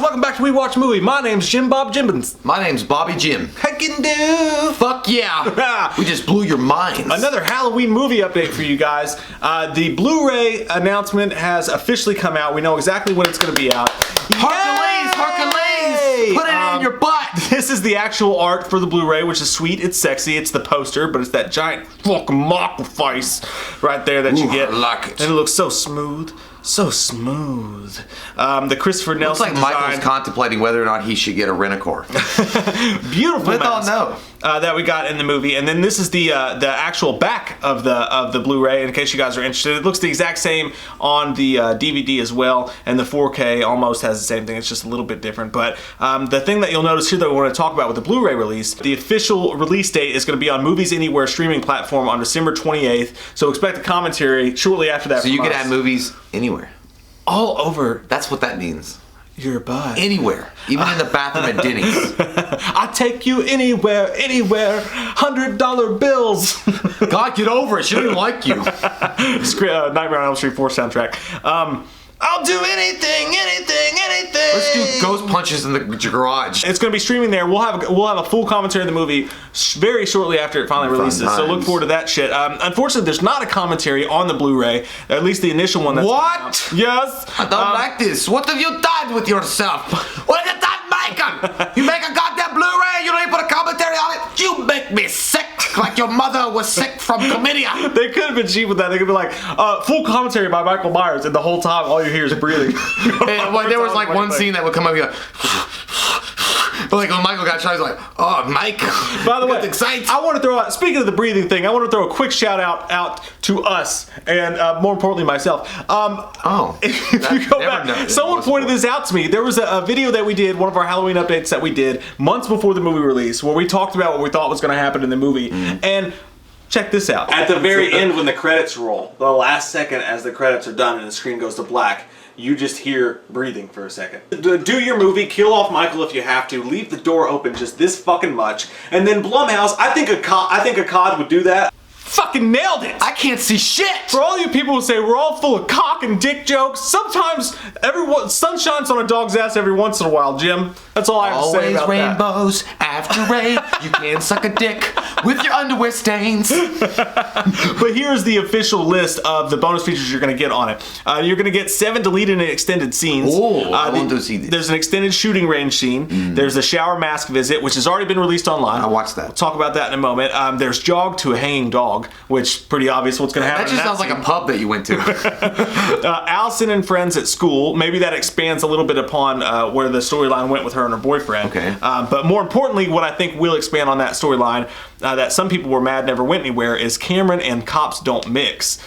welcome back to We Watch Movie. My name's Jim Bob Jimbins. My name's Bobby Jim. Heck and do. Fuck yeah. We just blew your minds. Another Halloween movie update for you guys. The Blu-ray announcement has officially come out. We know exactly when it's going to be out. Hercules, Hercules! Put it in your butt! This is the actual art for the Blu-ray, which is sweet, it's sexy, it's the poster, but it's that giant fucking sacrifice right there that you get. I like it. And it looks so smooth. So smooth. The Christopher Nelson Looks like Michael's contemplating whether or not he should get a rent-a-car. Beautiful mask that we got in the movie, and then this is the actual back of the Blu-ray. In case you guys are interested, it looks the exact same on the DVD as well, and the 4K almost has the same thing. It's just a little bit different. But the thing that you'll notice here that we want to talk about with the Blu-ray release, the official release date is going to be on Movies Anywhere streaming platform on December 28th. So expect a commentary shortly after that. So you can have movies anywhere. All over. That's what that means. Your butt. Anywhere. Even in the bathroom at Denny's. I take you anywhere, anywhere. $100 bills. God, get over it. She doesn't like you. Nightmare on Elm Street 4 soundtrack. I'll do anything. Let's do ghost punches in the garage. It's going to be streaming there. We'll have a full commentary of the movie very shortly after it finally releases. So look forward to that shit. Unfortunately, there's not a commentary on the Blu-ray, at least the initial one. That's what? Yes. I don't like this. What have you done with yourself? What have you done, Michael? You make a goddamn Blu-ray, you don't even put a commentary on it. You make me sick like your mother was sick from chlamydia. They could have been cheap with that. They could be like, full commentary by Michael Myers, and the whole time all you hear is breathing. And, there was like one scene that would come up and go, but like when Michael got shot, he's like, oh, Mike. By the way, excited. I want to throw out, speaking of the breathing thing, I want to throw a quick shout out to us, and more importantly myself. If you go back, someone pointed this out to me. There was a video that we did, one of our Halloween updates that we did months before the movie release, where we talked about what we thought was going to happen in the movie. And check this out. At the very end, when the credits roll, the last second as the credits are done and the screen goes to black, you just hear breathing for a second. Do your movie, kill off Michael if you have to, leave the door open just this fucking much, and then Blumhouse, I think a COD would do that. Fucking nailed it! I can't see shit! For all you people who say we're all full of cock and dick jokes, sometimes sun shines on a dog's ass every once in a while, Jim. That's all I have to say about that. Always rainbows after rain. You can suck a dick with your underwear stains. But here's the official list of the bonus features you're going to get on it. You're going to get 7 deleted and extended scenes. Oh, I want to see this. There's an extended shooting range scene. There's a shower mask visit, which has already been released online. I watched that. We'll talk about that in a moment. There's jog to a hanging dog, which pretty obvious what's going to happen. That just sounds like a pub that you went to. Allison and friends at school. Maybe that expands a little bit upon where the storyline went with her and her boyfriend. Okay. But more importantly, what I think will expand on that storyline that some people were mad never went anywhere is Cameron and Cops Don't Mix.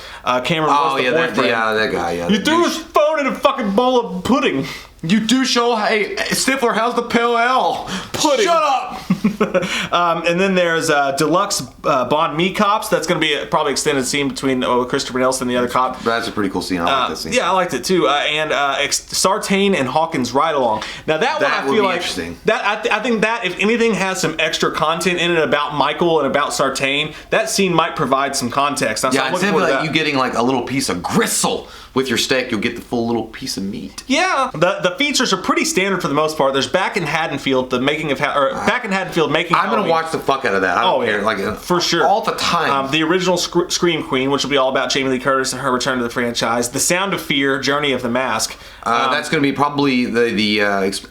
Cameron was the boyfriend. That guy. Yeah, you threw his phone in a fucking bowl of pudding. You do show, hey, Stifler, how's the pale L? Pudding. Shut up! And then there's Deluxe Bond Me Cops. That's going to be probably extended scene between Christopher Nelson and the other cop. That's a pretty cool scene. I like that scene. Yeah, I liked it too. And Sartain and Hawkins Ride Along. Now that one I feel like interesting. I think that if anything has some extra content in it about Michael and about Sartain, that scene might provide some context. Yeah, instead of like you getting like a little piece of gristle with your steak, you'll get the full little piece of meat. Yeah, the features are pretty standard for the most part. There's Back in Haddonfield, the making of Back in Haddonfield making. I'm gonna watch the fuck out of that. I don't care, like for sure, all the time. The original Scream Queen, which will be all about Jamie Lee Curtis and her return to the franchise. The Sound of Fear, Journey of the Mask. That's gonna be probably the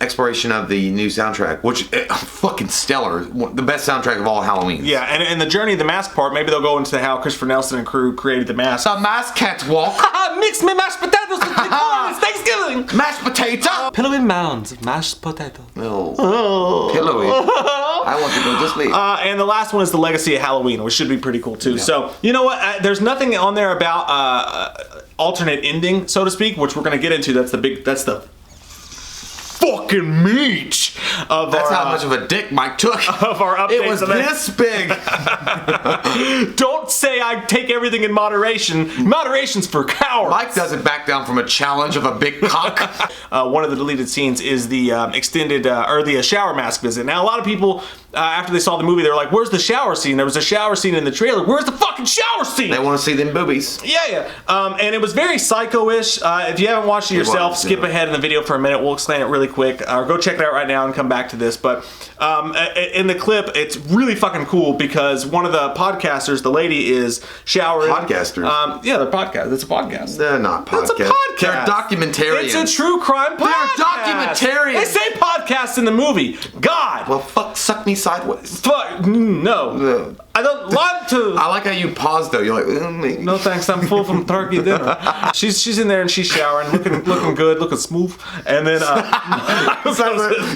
exploration of the new soundtrack, which fucking stellar, the best soundtrack of all Halloween. Yeah, and the Journey of the Mask part, maybe they'll go into how Christopher Nelson and crew created the mask. The mask catwalk. Mix me mashed potatoes with corn. It's Thanksgiving. Mashed potato. Pillowy mounds of mashed potatoes. Oh, pillowy. I want to go to sleep. And the last one is the Legacy of Halloween, which should be pretty cool too. Yeah. So you know what? There's nothing on there about alternate ending, so to speak, which we're gonna get into. That's the fucking meat of That's how much of a dick Mike took. Of our updates. It was this big. Don't say I take everything in moderation. Moderation's for cowards. Mike doesn't back down from a challenge of a big cock. One of the deleted scenes is the extended or the shower mask visit. Now, a lot of people after they saw the movie, they were like, "Where's the shower scene? There was a shower scene in the trailer. Where's the fucking shower scene?" They want to see them boobies. Yeah. And it was very psycho-ish. If you haven't watched it yourself, skip ahead in the video for a minute. We'll explain it really quick. Or go check it out right now and come back to this. But in the clip, it's really fucking cool because one of the podcasters, the lady, is showering. Podcasters? Yeah, they're podcasts. It's a podcast. They're not podcasts. It's a podcast. They're documentarians. It's a true crime podcast. They're documentarians. They say podcast in the movie. God. Well, fuck, suck me sideways. Fuck, no. I don't want to. I like how you pause though. You're like, no thanks, I'm full from turkey dinner. She's in there and she's showering, looking good, looking smooth. And then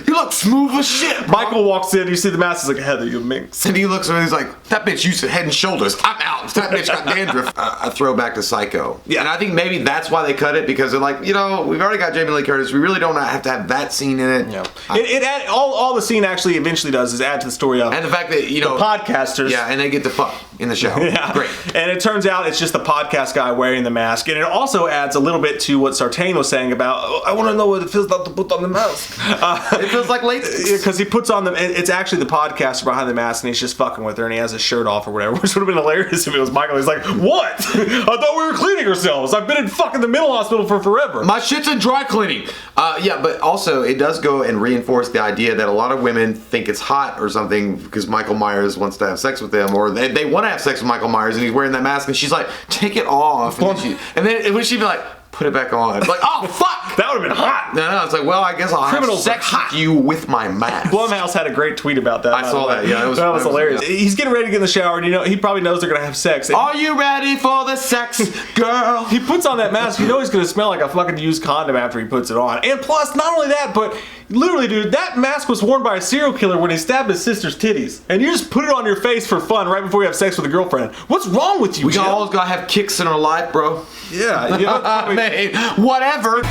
you look smooth as shit. Bro. Michael walks in, you see the mask, he's like, Heather, you minx. And he looks and he's like, that bitch used Head and Shoulders. I'm out. That bitch got dandruff. A throwback to Psycho. Yeah. And I think maybe that's why they cut it, because they're like, we've already got Jamie Lee Curtis. We really don't have to have that scene in it. Yeah. All the scene actually eventually does is add to the story of and the fact that the podcasters. Yeah, and they get to fuck in the show. Yeah. Great. And it turns out it's just the podcast guy wearing the mask. And it also adds a little bit to what Sartain was saying about, I want to know what it feels like to put on the mask. It feels like latex. Because he puts on it's actually the podcaster behind the mask and he's just fucking with her and he has his shirt off or whatever, which would have been hilarious if it was Michael. He's like, what? I thought we were cleaning ourselves. I've been in fucking the mental hospital for forever. My shit's in dry cleaning. Yeah, but also it does go and reinforce the idea that a lot of women think it's hot or something because Michael Myers wants to have sex with them, or they want to have sex with Michael Myers and he's wearing that mask and she's like, take it off. And then when she'd be like, put it back on. Like, oh, fuck! That would have been hot. No, it's like, well, I guess I'll have sex with you with my mask. Blumhouse had a great tweet about that. I saw that, yeah. That was hilarious. Yeah. He's getting ready to get in the shower, and he probably knows they're going to have sex. Are you ready for the sex, girl? He puts on that mask, he's going to smell like a fucking used condom after he puts it on. And plus, not only that, but literally, dude, that mask was worn by a serial killer when he stabbed his sister's titties. And you just put it on your face for fun right before you have sex with a girlfriend. What's wrong with you, We always got to have kicks in our life, bro. Yeah. Man, whatever.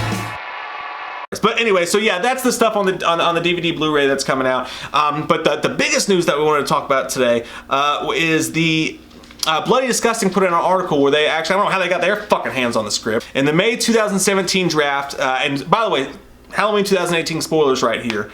But anyway, so yeah, that's the stuff on the DVD Blu-ray that's coming out. But the biggest news that we wanted to talk about today is the Bloody Disgusting put in an article where they actually, I don't know how they got their fucking hands on the script. In the May 2017 draft, and by the way, Halloween 2018 spoilers right here.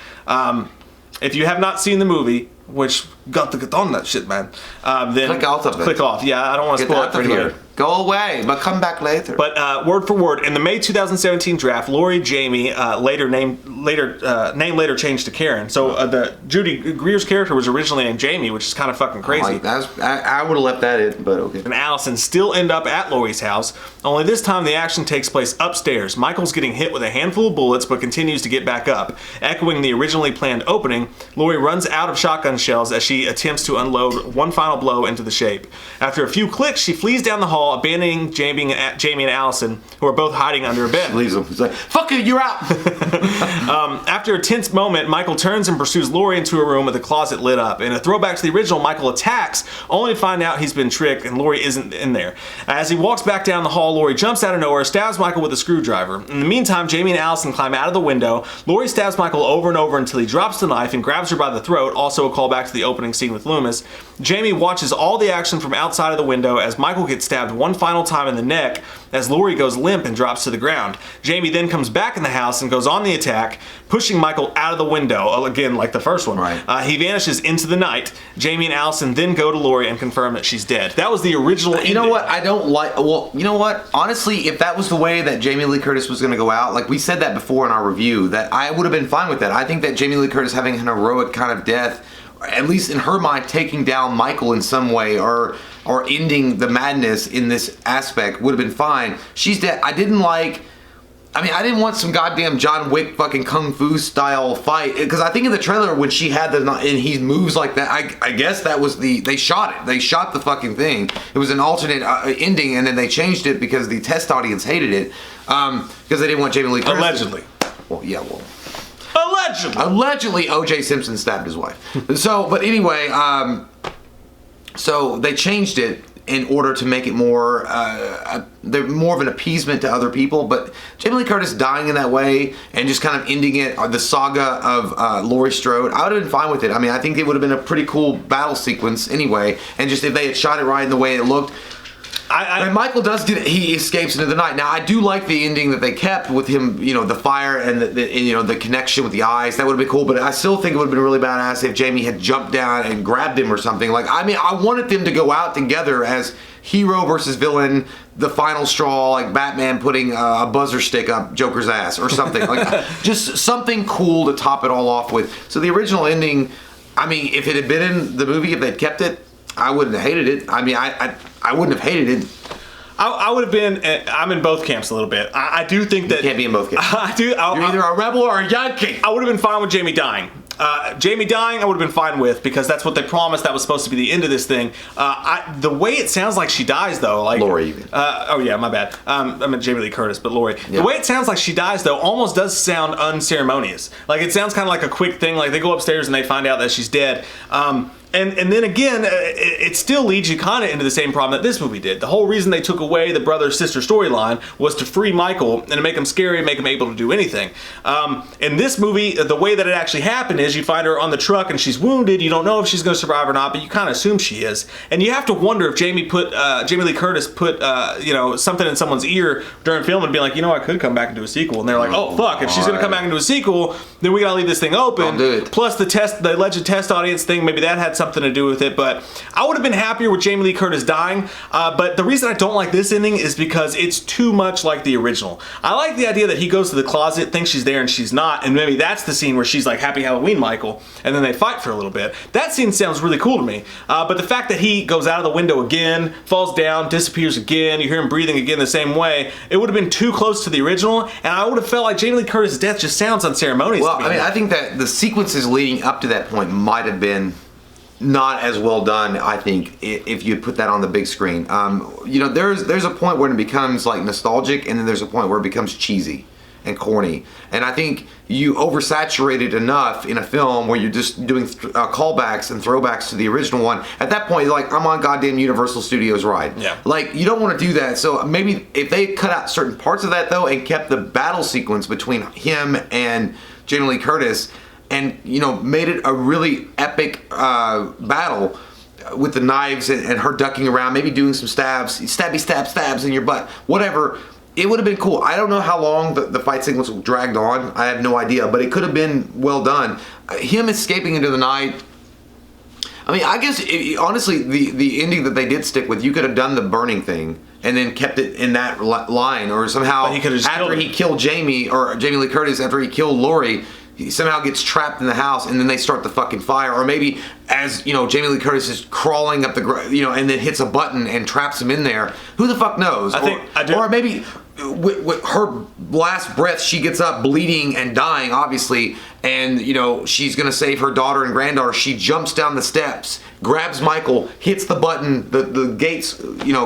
If you have not seen the movie, which got to get on that shit, man, then click off of it. Click off. Yeah, I don't want to spoil it for anybody. Go away, but come back later. But word for word, in the May 2017 draft, Lori Jamie name later changed to Karen. So the Judy Greer's character was originally named Jamie, which is kind of fucking crazy. I would have left that in, but okay. And Allison still end up at Lori's house, only this time the action takes place upstairs. Michael's getting hit with a handful of bullets, but continues to get back up. Echoing the originally planned opening, Lori runs out of shotgun shells as she attempts to unload one final blow into the shape. After a few clicks, she flees down the hall, abandoning Jamie and Allison, who are both hiding under a bed. She leaves them. He's like, fuck you, you're out. After a tense moment, Michael turns and pursues Lori into a room with a closet lit up. In a throwback to the original, Michael attacks, only to find out he's been tricked and Lori isn't in there. As he walks back down the hall, Lori jumps out of nowhere, stabs Michael with a screwdriver. In the meantime, Jamie and Allison climb out of the window. Lori stabs Michael over and over until he drops the knife and grabs her by the throat, also a callback to the opening scene with Loomis. Jamie watches all the action from outside of the window as Michael gets stabbed one final time in the neck as Lori goes limp and drops to the ground. Jamie then comes back in the house and goes on the attack, pushing Michael out of the window, again like the first one. Right. He vanishes into the night. Jamie and Allison then go to Lori and confirm that she's dead. That was the original ending. You know what? I don't like... Well, you know what? Honestly, if that was the way that Jamie Lee Curtis was going to go out, like we said that before in our review, that I would have been fine with that. I think that Jamie Lee Curtis having an heroic kind of death, at least in her mind, taking down Michael in some way, or ending the madness in this aspect would have been fine. She's dead. I didn't want some goddamn John Wick fucking kung fu style fight, because I think in the trailer when she had and he moves like that, I guess that was they shot it. They shot the fucking thing. It was an alternate ending, and then they changed it because the test audience hated it because they didn't want Jamie Lee Curtis. Allegedly. Well, yeah, well. Allegedly, O.J. Simpson stabbed his wife. So, but anyway, so they changed it in order to make it more, they're more of an appeasement to other people. But Jamie Lee Curtis dying in that way and just kind of ending it, the saga of Laurie Strode, I would have been fine with it. I mean, I think it would have been a pretty cool battle sequence anyway. And just if they had shot it right in the way it looked. And Michael does get it. He escapes into the night. Now, I do like the ending that they kept with him, the fire and the connection with the eyes. That would have been cool, but I still think it would have been really badass if Jamie had jumped down and grabbed him or something. Like, I mean, I wanted them to go out together as hero versus villain, the final straw, like Batman putting a buzzer stick up Joker's ass or something. Like, just something cool to top it all off with. So the original ending, I mean, if it had been in the movie, if they'd kept it, I wouldn't have hated it. I mean, I wouldn't have hated it. I would have been. I'm in both camps a little bit. I do think that you can't be in both camps. You're either a rebel or a Yankee. I would have been fine with Jamie dying. Jamie dying, I would have been fine with, because that's what they promised. That was supposed to be the end of this thing. The way it sounds like she dies, though, like Laurie. Oh yeah, my bad. I meant Jamie Lee Curtis, but Laurie. Yeah. The way it sounds like she dies, though, almost does sound unceremonious. Like, it sounds kind of like a quick thing. Like, they go upstairs and they find out that she's dead. And then again, it still leads you kind of into the same problem that this movie did. The whole reason they took away the brother-sister storyline was to free Michael and to make him scary and make him able to do anything. In this movie, the way that it actually happened is you find her on the truck and she's wounded. You don't know if she's going to survive or not, but you kind of assume she is. And you have to wonder if Jamie Lee Curtis put something in someone's ear during film and be like, I could come back and do a sequel. And they're like, oh fuck, if she's going to come back and do a sequel, then we got to leave this thing open. I'll do it. Plus the alleged test audience thing, maybe that had something to do with it, but I would have been happier with Jamie Lee Curtis dying. But the reason I don't like this ending is because it's too much like the original. I like the idea that he goes to the closet, thinks she's there and she's not, and maybe that's the scene where she's like, "Happy Halloween, Michael," and then they fight for a little bit. That scene sounds really cool to me. But the fact that he goes out of the window again, falls down, disappears again, you hear him breathing again the same way, it would have been too close to the original, and I would have felt like Jamie Lee Curtis' death just sounds unceremonious. Well, I mean, I think that the sequences leading up to that point might have been not as well done, I think, if you put that on the big screen. There's a point where it becomes like nostalgic, and then there's a point where it becomes cheesy and corny. And I think you oversaturate it enough in a film where you're just doing callbacks and throwbacks to the original one. At that point, you're like, I'm on goddamn Universal Studios ride. Yeah. Like, you don't want to do that. So maybe if they cut out certain parts of that, though, and kept the battle sequence between him and Jamie Lee Curtis, and made it a really epic battle with the knives and her ducking around, maybe doing some stabs in your butt, whatever, it would have been cool. I don't know how long the fight sequence dragged on. I have no idea, but it could have been well done. Him escaping into the night, I mean, I guess, honestly, the ending that they did stick with, you could have done the burning thing and then kept it in that line, or somehow after he killed Jamie, or Jamie Lee Curtis, after he killed Laurie, he somehow gets trapped in the house, and then they start the fucking fire. Or maybe as Jamie Lee Curtis is crawling up the and then hits a button and traps him in there. Who the fuck knows? Or maybe with her last breath, she gets up bleeding and dying, obviously, and she's gonna save her daughter and granddaughter. She jumps down the steps, grabs Michael, hits the button, the gates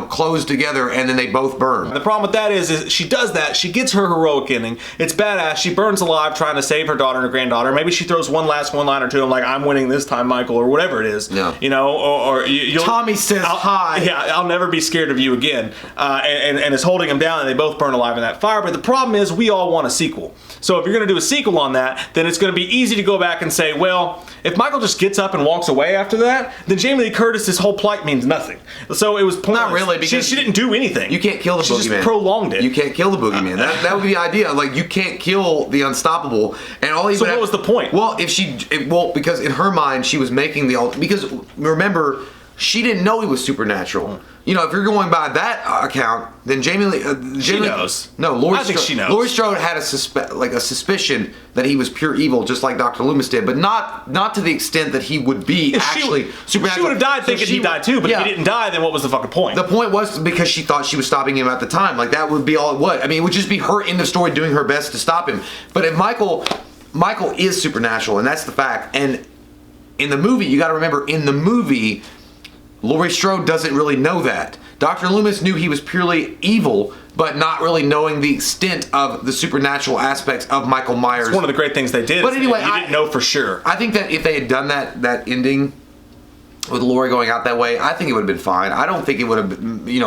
close together, and then they both burn. The problem with that is she does that, she gets her heroic ending, it's badass, she burns alive trying to save her daughter and her granddaughter. Maybe she throws one last one-liner to him, like, I'm winning this time, Michael, or whatever it is. Yeah. You'll, Tommy says hi. Yeah, I'll never be scared of you again. And is holding him down, and they both burn alive in that fire. But the problem is, we all want a sequel. So if you're going to do a sequel on that, then it's going to be easy to go back and say, well, if Michael just gets up and walks away after that, then Jamie Lee Curtis' whole plight means nothing. So it was pointless. Not really, because she didn't do anything. You can't kill the boogeyman. She just prolonged it. You can't kill the boogeyman. That would be the idea. Like, you can't kill the unstoppable. And all so what was the point? Well, because in her mind, she was making because remember, she didn't know he was supernatural. If you're going by that account, then Jamie knows. No, Laurie I think she knows. Laurie Strode had a suspicion that he was pure evil, just like Dr. Loomis did, but not to the extent that he would be supernatural. She would have died thinking he died too, but if he didn't die, then what was the fucking point? The point was because she thought she was stopping him at the time. Like, that would be all it would. I mean, it would just be her in the story doing her best to stop him. But if Michael is supernatural, and that's the fact. And in the movie, you got to remember, in the movie, Laurie Strode doesn't really know that. Dr. Loomis knew he was purely evil, but not really knowing the extent of the supernatural aspects of Michael Myers. It's one of the great things they did. But anyway, you didn't know for sure. I think that if they had done that ending with Laurie going out that way, I think it would have been fine. I don't think it would have,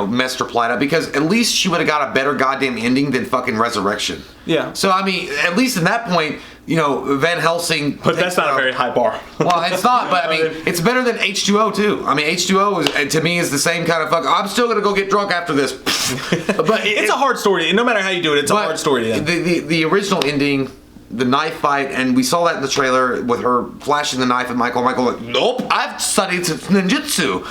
messed her plight up, because at least she would have got a better goddamn ending than fucking Resurrection. Yeah. So, I mean, at least in that point, Van Helsing. But that's not a very high bar. Well, it's not, but I mean, it's better than H2O too. I mean, H2O to me is the same kind of fuck. I'm still gonna go get drunk after this. But it's a hard story. No matter how you do it, it's a hard story to end. The original ending, the knife fight, and we saw that in the trailer with her flashing the knife at Michael. Michael like, nope, I've studied ninjutsu.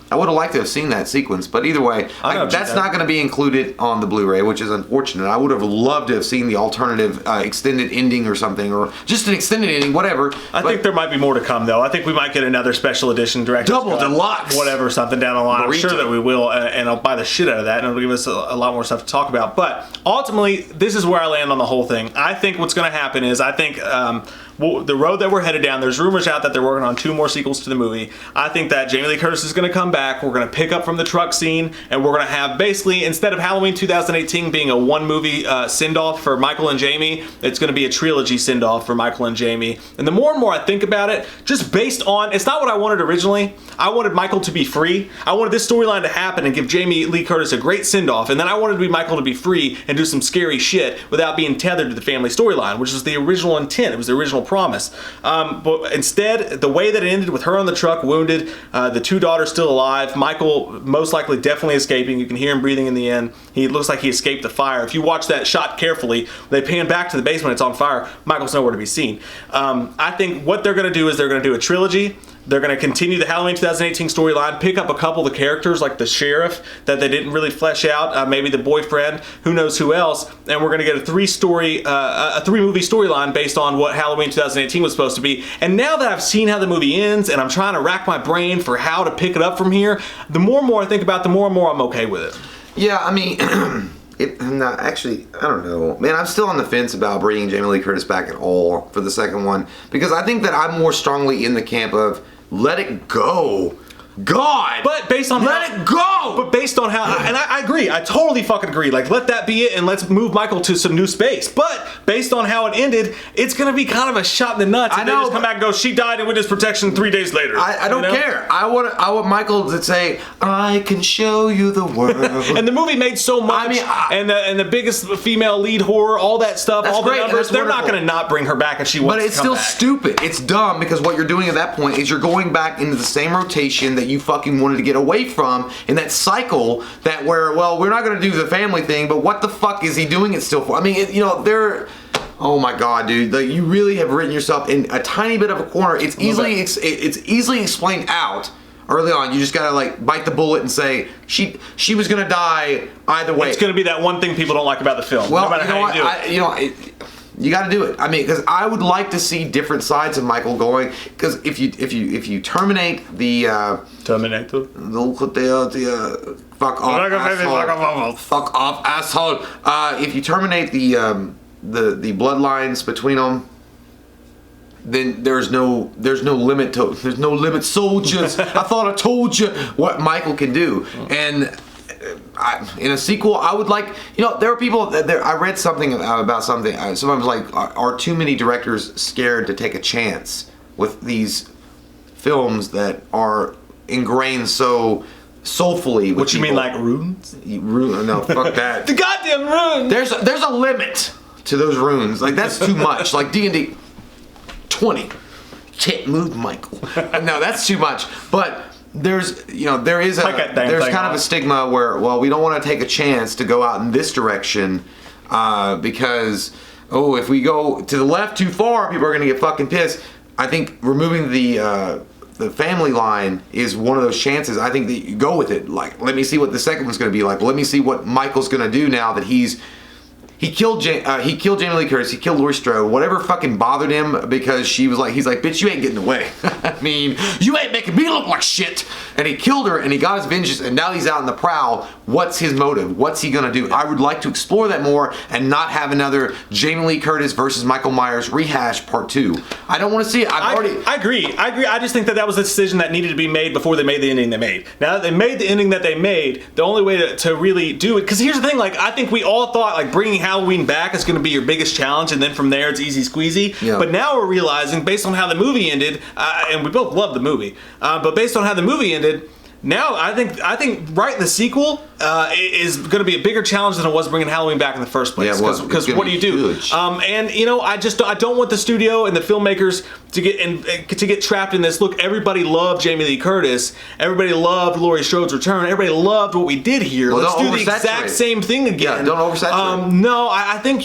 I would have liked to have seen that sequence, but either way, that's not going to be included on the Blu-ray, which is unfortunate. I would have loved to have seen the alternative extended ending or something, or just an extended ending, whatever. I think there might be more to come, though. I think we might get another special edition director's double deluxe, whatever, something down the line. Burrito. I'm sure that we will, and I'll buy the shit out of that, and it'll give us a lot more stuff to talk about. But ultimately, this is where I land on the whole thing. I think what's going to happen is the road that we're headed down, there's rumors out that they're working on 2 more sequels to the movie. I think that Jamie Lee Curtis is going to come back. We're going to pick up from the truck scene, and we're going to have basically, instead of Halloween 2018 being a 1-movie send-off for Michael and Jamie, it's going to be a trilogy send-off for Michael and Jamie. And the more and more I think about it, just based on, it's not what I wanted originally. I wanted Michael to be free. I wanted this storyline to happen and give Jamie Lee Curtis a great send-off, and then I wanted Michael to be free and do some scary shit without being tethered to the family storyline, which was the original intent. It was the original promise. But instead, the way that it ended with her on the truck, wounded, the 2 daughters still alive, Michael most likely definitely escaping. You can hear him breathing in the end. He looks like he escaped the fire. If you watch that shot carefully, they pan back to the basement, it's on fire. Michael's nowhere to be seen. I think what they're going to do is they're going to do a trilogy. They're going to continue the Halloween 2018 storyline, pick up a couple of the characters like the sheriff that they didn't really flesh out, maybe the boyfriend, who knows who else, and we're going to get a 3-movie storyline based on what Halloween 2018 was supposed to be. And now that I've seen how the movie ends and I'm trying to rack my brain for how to pick it up from here, the more and more I think about it, the more and more I'm okay with it. Yeah, I mean, actually, I don't know. Man, I'm still on the fence about bringing Jamie Lee Curtis back at all for the second one, because I think that I'm more strongly in the camp of let it go. God! But based on it go! But based on how, and I agree, I totally fucking agree. Like, let that be it, and let's move Michael to some new space. But based on how it ended, it's gonna be kind of a shot in the nuts. I know. They just come back and go, she died in witness protection 3 days later. I don't care. I want Michael to say, I can show you the world. And the movie made so much. I mean, and the biggest female lead horror, all that stuff, all great, the numbers. They're not gonna not bring her back if she wants to come back. But it's still stupid. It's dumb, because what you're doing at that point is you're going back into the same rotation that you fucking wanted to get away from, in that cycle that where, well, we're not going to do the family thing, but what the fuck is he doing it still for? I mean, they're, oh my god, dude, like, you really have written yourself in a tiny bit of a corner. It's easily explained out early on. You just gotta like bite the bullet and say she was gonna die either way. It's gonna be that one thing people don't like about the film. Well, no matter how you do it. You got to do it. I mean, because I would like to see different sides of Michael going. Because if you terminate the fuck off asshole, fuck off asshole. If you terminate the bloodlines between them, then there's no limit soldiers. I thought I told you what Michael can do. And in a sequel, I would like, there are people I read something about something. Someone was like, are too many directors scared to take a chance with these films that are ingrained so soulfully with what you people? Mean like runes? No, fuck that. The goddamn runes. There's a limit to those runes. Like, that's too much. Like D&D 20. Can't move Michael. No, that's too much. But there is kind of a stigma where, well, we don't want to take a chance to go out in this direction because, if we go to the left too far, people are going to get fucking pissed. I think removing the family line is one of those chances. I think that you go with it. Like, let me see what the second one's going to be like. Let me see what Michael's going to do now that he killed Jamie Lee Curtis. He killed Laurie Strode. Whatever fucking bothered him, because he's like, bitch, you ain't getting away. I mean, you ain't making me look like shit. And he killed her, and he got his vengeance, and now he's out in the prowl. What's his motive? What's he gonna do? I would like to explore that more and not have another Jamie Lee Curtis versus Michael Myers rehash part 2. I don't want to see it. I agree. I just think that was a decision that needed to be made before they made the ending they made. Now that they made the ending that they made, the only way to really do it, because here's the thing, like, I think we all thought, like, bringing Halloween back is going to be your biggest challenge, and then from there it's easy squeezy. Yeah. But now we're realizing, based on how the movie ended, and we both loved the movie, but based on how the movie ended, now I think writing the sequel is going to be a bigger challenge than it was bringing Halloween back in the first place. Because what do you do? And you know, I don't want the studio and the filmmakers to get trapped in this. Look, everybody loved Jamie Lee Curtis. Everybody loved Laurie Strode's return. Everybody loved what we did here. Well, let's do the exact same thing again. Yeah, don't oversaturate. No, I think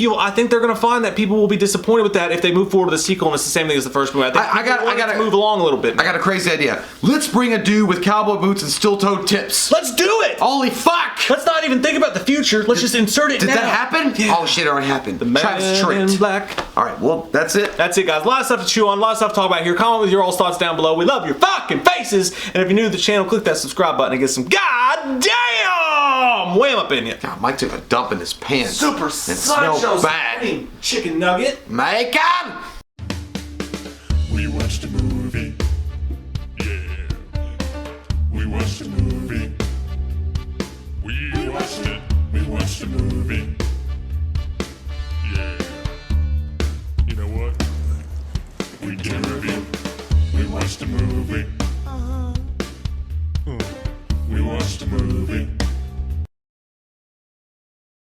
they're going to find that people will be disappointed with that if they move forward with a sequel and it's the same thing as the first movie. I got to move along a little bit. I got a crazy idea. Let's bring a dude with cowboy boots and steel-toed tips. Let's do it. Holy fuck! Let's not even think about the future. Let's just insert it now. Did that happen? Yeah. Oh shit, it already happened. The Man in Black. All right, well, that's it. That's it, guys. A lot of stuff to chew on, a lot of stuff to talk about here. Comment with your all thoughts down below. We love your fucking faces. And if you're new to the channel, click that subscribe button and get some goddamn wham up in you. God, Mike took a dump in his pants. Super It smells bad. Chicken nugget. Make him! We watched a movie. Yeah. We watched a movie. We watched it. We watched a movie. Yeah. You know what? We did a review. We watched a movie. We watched a movie.